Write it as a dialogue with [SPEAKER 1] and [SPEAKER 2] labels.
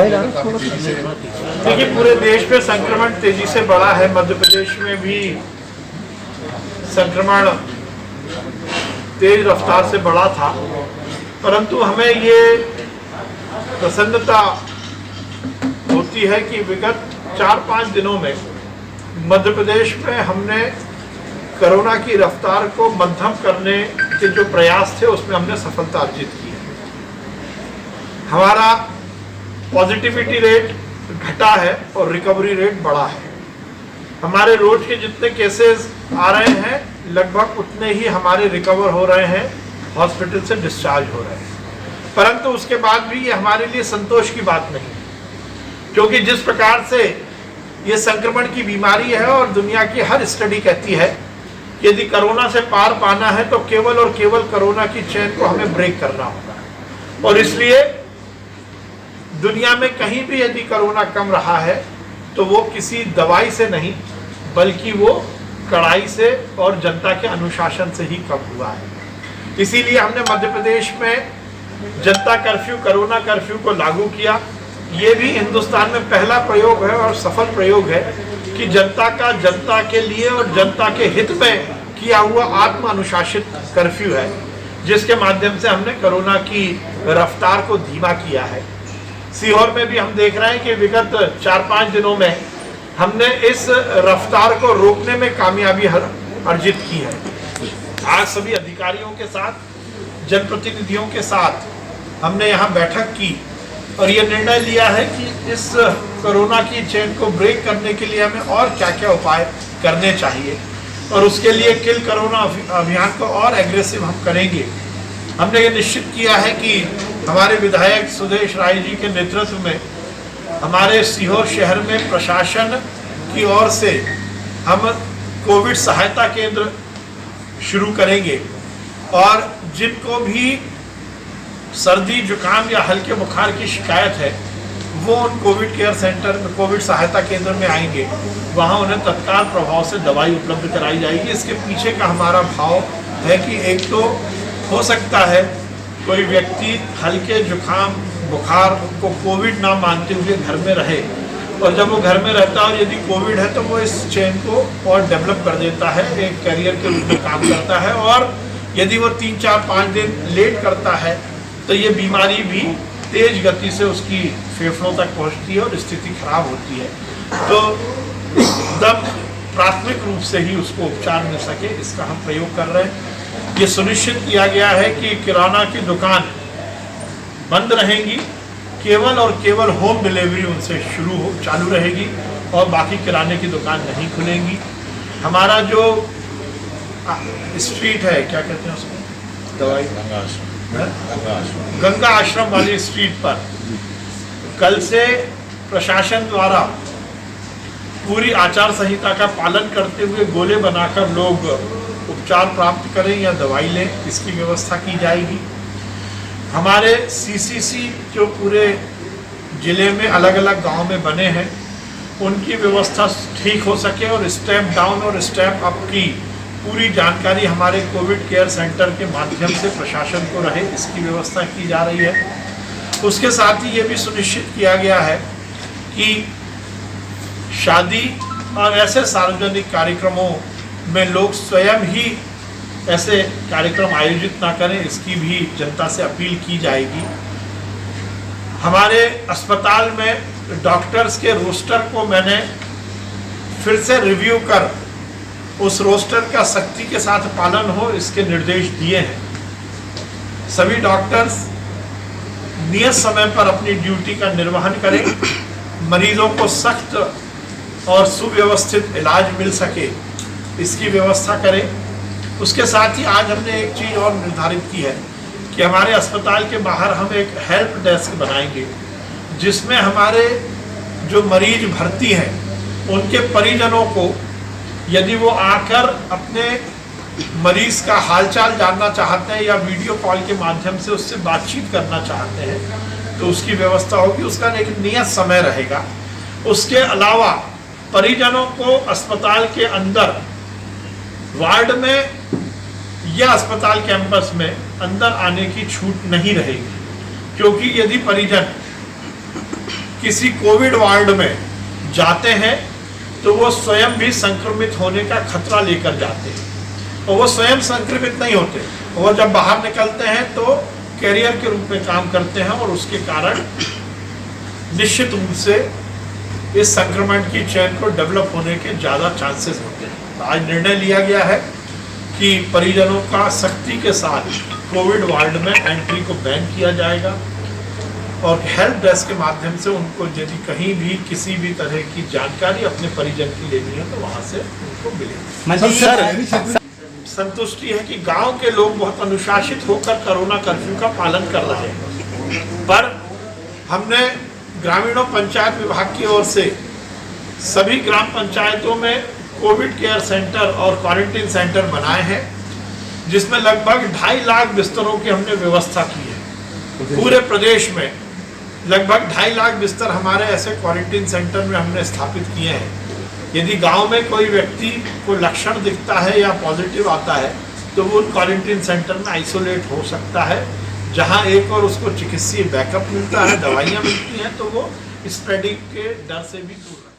[SPEAKER 1] देखिए, पूरे देश में संक्रमण तेजी से बढ़ा है। मध्य प्रदेश में भी संक्रमण तेज रफ्तार से बढ़ा था, परंतु हमें ये प्रसन्नता होती है कि विगत 4-5 दिनों में मध्य प्रदेश में हमने कोरोना की रफ्तार को मध्यम करने के जो प्रयास थे उसमें हमने सफलता अर्जित की है। हमारा पॉजिटिविटी रेट घटा है और रिकवरी रेट बढ़ा है। हमारे रोज के जितने केसेस आ रहे हैं लगभग उतने ही हमारे रिकवर हो रहे हैं, हॉस्पिटल से डिस्चार्ज हो रहे हैं। परंतु उसके बाद भी ये हमारे लिए संतोष की बात नहीं, क्योंकि जिस प्रकार से ये संक्रमण की बीमारी है और दुनिया की हर स्टडी कहती है कि यदि कोरोना से पार पाना है तो केवल और केवल कोरोना की चेन को हमें ब्रेक करना होगा। और इसलिए दुनिया में कहीं भी यदि कोरोना कम रहा है तो वो किसी दवाई से नहीं बल्कि वो कड़ाई से और जनता के अनुशासन से ही कम हुआ है। इसीलिए हमने मध्य प्रदेश में जनता कर्फ्यू, कोरोना कर्फ्यू को लागू किया। ये भी हिंदुस्तान में पहला प्रयोग है और सफल प्रयोग है कि जनता के लिए और जनता के हित में किया हुआ आत्म अनुशासित कर्फ्यू है, जिसके माध्यम से हमने कोरोना की रफ्तार को धीमा किया है। सीहोर में भी हम देख रहे हैं कि विगत 4-5 दिनों में हमने इस रफ्तार को रोकने में कामयाबी अर्जित की है। आज सभी अधिकारियों के साथ, जनप्रतिनिधियों के साथ हमने यहाँ बैठक की और ये निर्णय लिया है कि इस कोरोना की चेन को ब्रेक करने के लिए हमें और क्या क्या उपाय करने चाहिए और उसके लिए किल कोरोना अभियान को और एग्रेसिव हम करेंगे। हमने ये निश्चित किया है कि हमारे विधायक सुदेश राय जी के नेतृत्व में हमारे सीहोर शहर में प्रशासन की ओर से हम कोविड सहायता केंद्र शुरू करेंगे और जिनको भी सर्दी जुकाम या हल्के बुखार की शिकायत है वो उन कोविड केयर सेंटर में, कोविड सहायता केंद्र में आएंगे। वहाँ उन्हें तत्काल प्रभाव से दवाई उपलब्ध कराई जाएगी। इसके पीछे का हमारा भाव है कि एक तो हो सकता है कोई व्यक्ति हल्के जुकाम बुखार को कोविड ना मानते हुए घर में रहे, और जब वो घर में रहता है और यदि कोविड है तो वो इस चेन को और डेवलप कर देता है, एक कैरियर के रूप में काम करता है। और यदि वो 3-4-5 दिन लेट करता है तो ये बीमारी भी तेज गति से उसकी फेफड़ों तक पहुंचती है और स्थिति खराब होती है। तो एकदम प्राथमिक रूप से ही उसको उपचार मिल सके, इसका हम प्रयोग कर रहे हैं। ये सुनिश्चित किया गया है कि किराना की दुकान बंद रहेंगी, केवल और केवल होम डिलीवरी उनसे चालू रहेगी और बाकी किराने की दुकान नहीं खुलेंगी। हमारा जो स्ट्रीट है, क्या कहते हैं उसको, दवाई गंगा आश्रम वाली स्ट्रीट पर कल से प्रशासन द्वारा पूरी आचार संहिता का पालन करते हुए गोले बनाकर लोग उपचार प्राप्त करें या दवाई लें, इसकी व्यवस्था की जाएगी। हमारे सीसीसी जो पूरे जिले में अलग अलग गांव में बने हैं उनकी व्यवस्था ठीक हो सके और स्टेप डाउन और स्टेप अप की पूरी जानकारी हमारे कोविड केयर सेंटर के माध्यम से प्रशासन को रहे, इसकी व्यवस्था की जा रही है। उसके साथ ही ये भी सुनिश्चित किया गया है कि शादी और ऐसे सार्वजनिक कार्यक्रमों में लोग स्वयं ही ऐसे कार्यक्रम आयोजित ना करें, इसकी भी जनता से अपील की जाएगी। हमारे अस्पताल में डॉक्टर्स के रोस्टर को मैंने फिर से रिव्यू कर उस रोस्टर का सख्ती के साथ पालन हो, इसके निर्देश दिए हैं। सभी डॉक्टर्स नियत समय पर अपनी ड्यूटी का निर्वहन करें, मरीजों को सख्त और सुव्यवस्थित इलाज मिल सके, इसकी व्यवस्था करें। उसके साथ ही आज हमने एक चीज़ और निर्धारित की है कि हमारे अस्पताल के बाहर हम एक हेल्प डेस्क बनाएंगे, जिसमें हमारे जो मरीज भर्ती हैं उनके परिजनों को यदि वो आकर अपने मरीज का हालचाल जानना चाहते हैं या वीडियो कॉल के माध्यम से उससे बातचीत करना चाहते हैं तो उसकी व्यवस्था होगी। उसका एक नियत समय रहेगा। उसके अलावा परिजनों को अस्पताल के अंदर वार्ड में या अस्पताल कैंपस में अंदर आने की छूट नहीं रहेगी, क्योंकि यदि परिजन किसी कोविड वार्ड में जाते हैं तो वो स्वयं भी संक्रमित होने का खतरा लेकर जाते हैं, और वो स्वयं संक्रमित नहीं होते। वो जब बाहर निकलते हैं तो कैरियर के रूप में काम करते हैं, और उसके कारण निश्चित रूप से इस संक्रमण की चेन को डेवलप होने के ज़्यादा चांसेस होते हैं। तो आज निर्णय लिया गया है कि परिजनों का सख्ती के साथ कोविड वार्ड में एंट्री को बैन किया जाएगा, और हेल्प डेस्क के माध्यम से उनको यदि कहीं भी किसी भी तरह की जानकारी अपने परिजन की लेनी है तो वहाँ से उनको मिलेगी। संतुष्टि है कि गांव के लोग बहुत अनुशासित होकर कोरोना कर्फ्यू का पालन कर रहे हैं, पर हमने ग्रामीणों पंचायत विभाग की ओर से सभी ग्राम पंचायतों में कोविड केयर सेंटर और क्वारंटीन सेंटर बनाए हैं, जिसमें लगभग 2.5 लाख बिस्तरों की हमने व्यवस्था की है। पूरे प्रदेश में लगभग 2.5 लाख बिस्तर हमारे ऐसे क्वारंटीन सेंटर में हमने स्थापित किए हैं। यदि गांव में कोई व्यक्ति को लक्षण दिखता है या पॉजिटिव आता है तो वो क्वारंटीन सेंटर में आइसोलेट हो सकता है, जहां एक और उसको चिकित्सीय बैकअप मिलता है, दवाइयाँ मिलती हैं, तो वो स्प्रेडिंग के डर से भी दूर